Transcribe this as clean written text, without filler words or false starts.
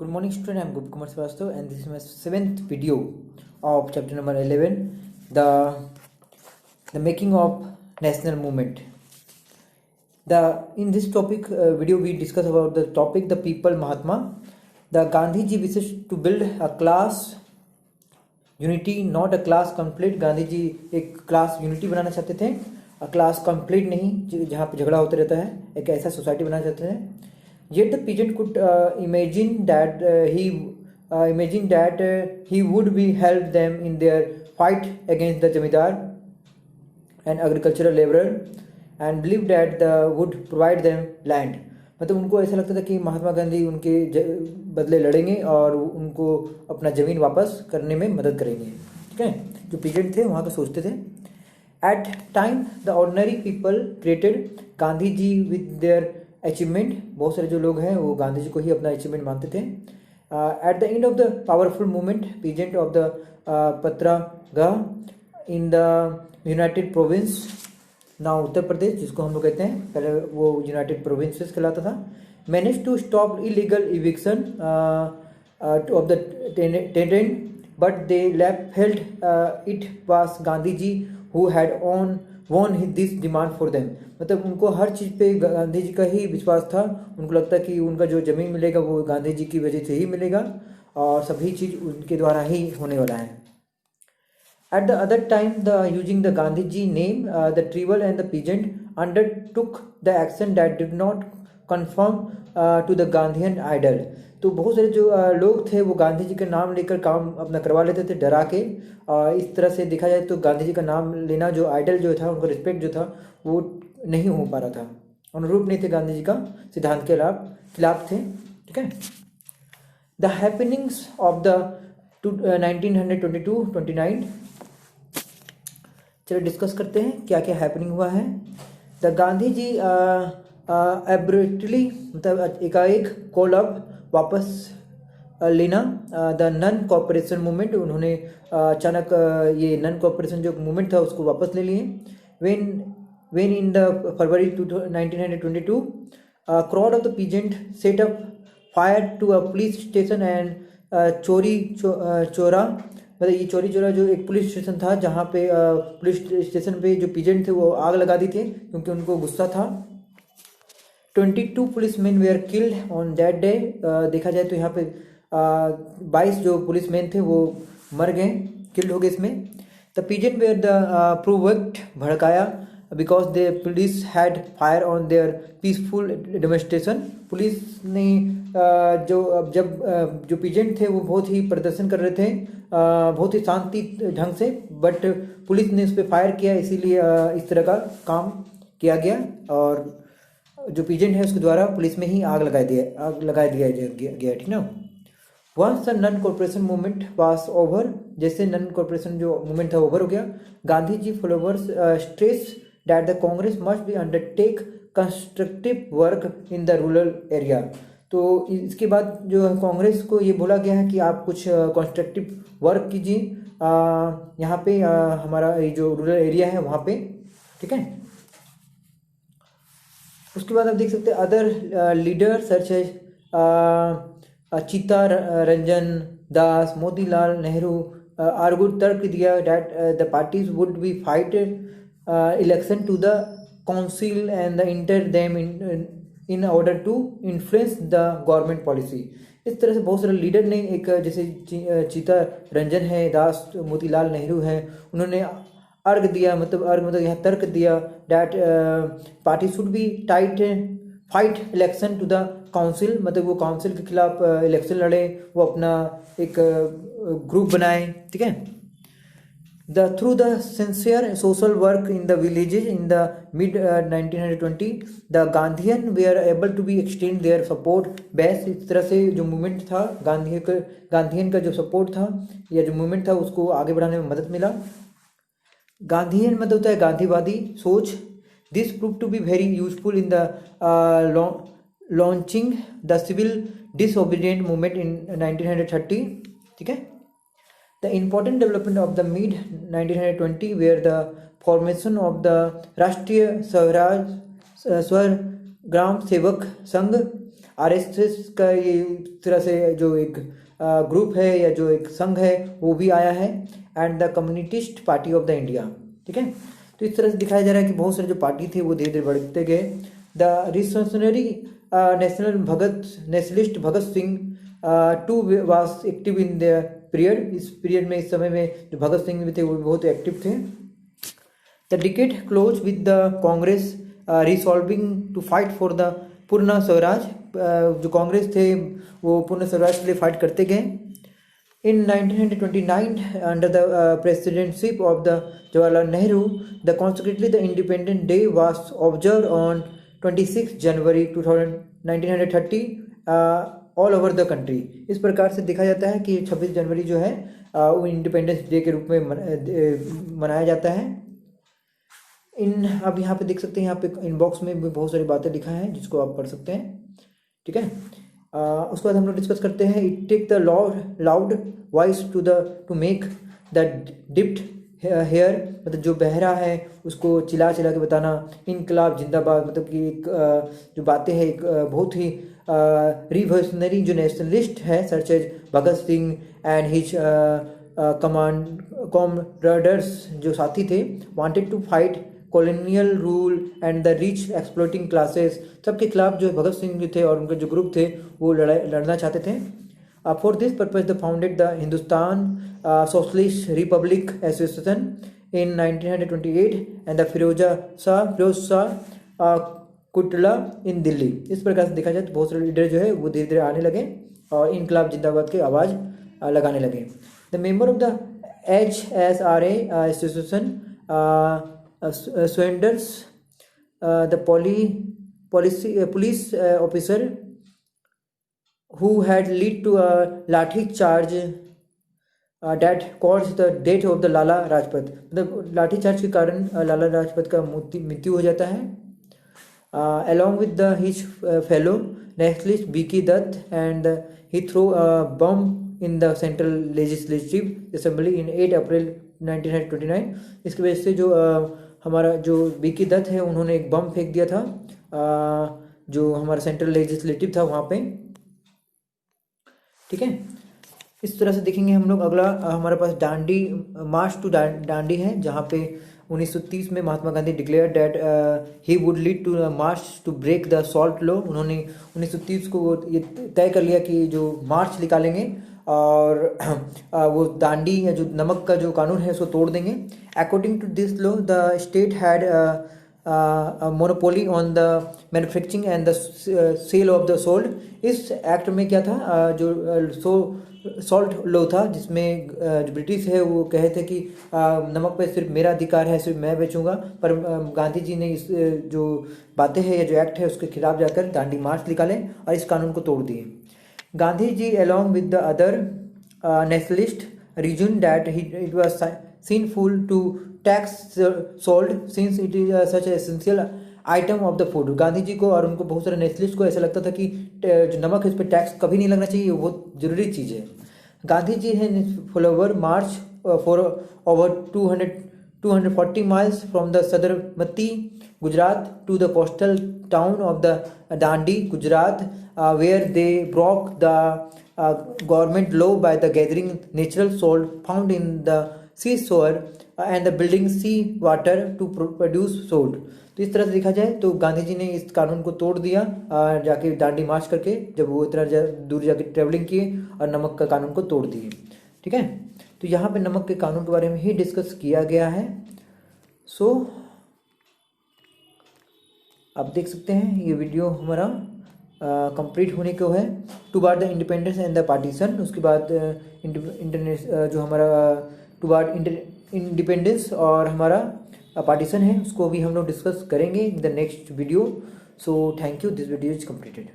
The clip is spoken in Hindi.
Good morning, student. I'm Gupta Kumar Srivastava, and this is my seventh video of chapter number 11, the making of national movement. In this topic video, we discuss about the topic the people Mahatma. The Gandhi ji wishes to build a class unity, not a class conflict. Gandhi ji एक क्लास यूनिटी बनाना चाहते थे, क्लास कंप्लीट नहीं जहाँ पे झगड़ा होता रहता है, एक ऐसा सोसाइटी बनाना चाहते थे. Yet the peasant could imagine that he would be help them in their fight against the zamindar and agricultural laborer and believed that would provide them land. मतलब उनको ऐसा लगता था कि महात्मा गांधी उनके बदले लड़ेंगे और उनको अपना ज़मीन वापस करने में मदद करेंगे. ठीक है, जो पीजेंट थे वहाँ का सोचते थे. At time the ordinary people created Gandhi ji with their achievement. बहुत सारे जो लोग हैं वो गांधी जी को ही अपना अचीवमेंट मानते थे. At the end of the powerful movement peasant of the पत्रागह इन द यूनाइटेड प्रोविंस, ना उत्तर प्रदेश जिसको हम लोग कहते हैं, पहले वो यूनाइटेड प्रोविंसेस कहलाता था, manage to stop illegal eviction of the tenant but they felt it was Gandhi ji who had won this demand for them. मतलब उनको हर चीज़ पे गांधी जी का ही विश्वास था. उनको लगता कि उनका जो ज़मीन मिलेगा वो गांधी जी की वजह से ही मिलेगा और सभी चीज़ उनके द्वारा ही होने वाला है. At the other time, using the Gandhi ji name, the tribal and the peasant undertook the action that did not conform to the Gandhian ideal. तो बहुत सारे जो लोग थे वो गांधी जी का नाम लेकर काम अपना करवा लेते थे डरा के. इस तरह से देखा जाए तो गांधी जी का नाम लेना जो आइडल जो था, उनका रिस्पेक्ट जो था वो नहीं हो पा रहा था, अनुरूप नहीं थे गांधी जी का सिद्धांत के खिलाफ थे. ठीक है. The happenings of the 1922-29. चलिए डिस्कस करते हैं क्या क्या हैपनिंग हुआ है. द गांधी जी एब्रेटली मतलब एकाएक कॉल अप वापस लेना द नन कॉपरेशन मूवमेंट. उन्होंने अचानक ये नन कॉपरेशन जो मूवमेंट था उसको वापस ले लिए. when in the February 1922 a crowd of the peasant set up fire to a police station and चोरा मतलब ये चोरी चोरा जो एक पुलिस स्टेशन था जहाँ पे पुलिस स्टेशन पे जो पीजेंट थे वो आग लगा दी थी क्योंकि उनको गुस्सा था. 22 policeman where killed on that day. देखा जाए तो यहाँ पे 22 जो पुलिसमैन थे वो मर गए, किल्ड हो गए इसमें. The peasant were the provoked भड़काया because the police had fire on their peaceful demonstration. Police ने जो पीजेंट थे वो बहुत ही प्रदर्शन कर रहे थे बहुत ही शांति ढंग से, बट पुलिस ने उस पर फायर किया, इसीलिए इस तरह का काम किया गया और जो पीजेंट है उसके द्वारा पुलिस में ही आग लगा दिया गया. ठीक ना. Once the non cooperation movement was over, जैसे नन कॉर्पोरेशन जो मूवमेंट था ओवर हो गया, Gandhi ji followers stress that the Congress must be undertake constructive work in the rural area. तो इसके बाद जो कांग्रेस को ये बोला गया है कि आप कुछ कंस्ट्रक्टिव वर्क कीजिए यहाँ पे हमारा ये जो रूरल एरिया है वहाँ पे. ठीक है. उसके बाद आप देख सकते हैं अदर लीडर सच है चित्ता रंजन दास, मोतीलाल नेहरू आर्गुड तर्क दिया that the parties would be fight election to the council and the enter them in order to influence the government policy. इस तरह से बहुत सारे लीडर ने एक जैसे चित्ता रंजन है, दास, मोतीलाल नेहरू है, उन्होंने अर्घ दिया, मतलब यहाँ तर्क दिया that party should be fight election to the council, मतलब वो काउंसिल के खिलाफ इलेक्शन लड़े, वो अपना एक ग्रुप बनाए. ठीक है. Through the sincere social work in the villages in the mid 1920 the Gandhian were able to be extend their support base. इस तरह से जो मूवमेंट था गांधीयन का जो सपोर्ट था या जो मूवमेंट था उसको आगे बढ़ाने में मदद मिला. गांधीयन मतलब होता है गांधीवादी सोच. This prove to be very useful in the launching the civil disobedient movement in 1930. ठीक है. The important development of the mid 1920 were the formation of the Rashtriya Swaraj स्वर ग्राम सेवक संघ RSS का ये इस तरह से जो एक ग्रुप है या जो एक संघ है वो भी आया है, and the communist party of the India. ठीक है, तो इस तरह से दिखाया जा रहा है कि बहुत सारे जो पार्टी थे वो धीरे धीरे बढ़ते गए। The revolutionary nationalist Bhagat Singh too was active in the period. इस पीरियड में, इस समय में जो भगत सिंह भी थे वो बहुत एक्टिव थे। The decade close with the Congress resolving to fight for the Purna Swaraj. जो कांग्रेस थे वो पूर्ण स्वराज के लिए फाइट करते गए। In 1929, under the presidency of the Jawaharlal Nehru, consequently the Independence Day was observed on 26 January 1930 all over the country। इस प्रकार से देखा जाता है कि 26 जनवरी जो है वो इंडिपेंडेंस डे के रूप में मनाया जाता है। अब यहाँ पे देख सकते हैं, यहाँ पे इनबॉक्स में भी बहुत सारी बातें लिखा है जिसको आप पढ़ सकते हैं। ठीक है, उसके बाद हम लोग डिस्कस करते हैं। It take the loud voice to make the deaf hear, मतलब जो बहरा है उसको चिल्ला चिल्ला के बताना। इनकलाब जिंदाबाद, मतलब कि एक जो बातें हैं, एक बहुत ही रिवोल्यूशनरी जो नेशनलिस्ट है such as Bhagat Singh and his comrades जो साथी थे, wanted to fight colonial rule and the rich exploiting classes. सबके खिलाफ जो भगत सिंह जो थे और उनके जो ग्रुप थे वो लड़ना चाहते थे। For this purpose the founded the Hindustan socialist republic association in 1928 and the Firoz Shah Kotla in Delhi. इस प्रकार से देखा जाए तो बहुत सारे लीडर जो है वो धीरे धीरे आने लगे और इनकलाब जिंदाबाद की आवाज़ लगाने लगे। The member of the HSRA association Swenders, the police officer who had led to a lathi charge that caused the death of the लाला राजपत। मतलब लाठी चार्ज के कारण लाला राजपत का मृत्यु हो जाता है। Along with his fellow nationalist B.K. Dutt, and he threw a bomb in the Central Legislative Assembly in 8 अप्रैल 1929। इसकी वजह से जो हमारा जो B.K. दत्त है उन्होंने एक बम फेंक दिया था जो हमारा सेंट्रल लेजिस्लेटिव था वहाँ पे। ठीक है, इस तरह से देखेंगे हम लोग। अगला हमारे पास दांडी मार्च टू दांडी है, जहाँ पे 1930 में Mahatma Gandhi declare that he would lead to march to break the salt law. उन्होंने 1930 को ये तय कर लिया कि जो मार्च निकालेंगे और वो दांडी या जो नमक का जो कानून है उसको तोड़ देंगे। According to this law the state had monopoly on the manufacturing and the sale of the salt. इस एक्ट में क्या था, जो सॉल्ट लॉ था जिसमें जो ब्रिटिश है वो कहे थे कि नमक पे सिर्फ मेरा अधिकार है, सिर्फ मैं बेचूंगा। पर गांधी जी ने इस जो बातें हैं या जो एक्ट है उसके खिलाफ जाकर दांडी मार्च निकाले और इस कानून को तोड़ दिए। Gandhi ji, along with the other nationalist, reasoned that it was sinful to tax salt since it is such an essential item of the food। Gandhi ji को और उनको बहुत सारे नेशनलिस्ट को ऐसा लगता था कि जो नमक है उस पर टैक्स कभी नहीं लगना चाहिए, वो बहुत जरूरी चीज़ है। गांधी जी है follower March for over 240 miles from the Sabarmati, Gujarat to the coastal town of the Dandi, Gujarat, where they broke the government law by the gathering natural salt found in the seashore and the building sea water to produce salt। तो इस तरह से देखा जाए तो गांधी जी ने इस कानून को तोड़ दिया जाके दांडी मार्च करके, जब वो इतना दूर जाके ट्रेवलिंग किए और नमक का कानून को तोड़ दिए। ठीक है, तो यहाँ पे नमक के कानून के बारे में ही डिस्कस किया गया है। सो आप देख सकते हैं ये वीडियो हमारा कंप्लीट होने को है। To bar the independence and the partition, उसके बाद जो हमारा टू बार इंडिपेंडेंस और हमारा पार्टीशन है उसको भी हम लोग डिस्कस करेंगे in the next video. So thank you, this video is completed.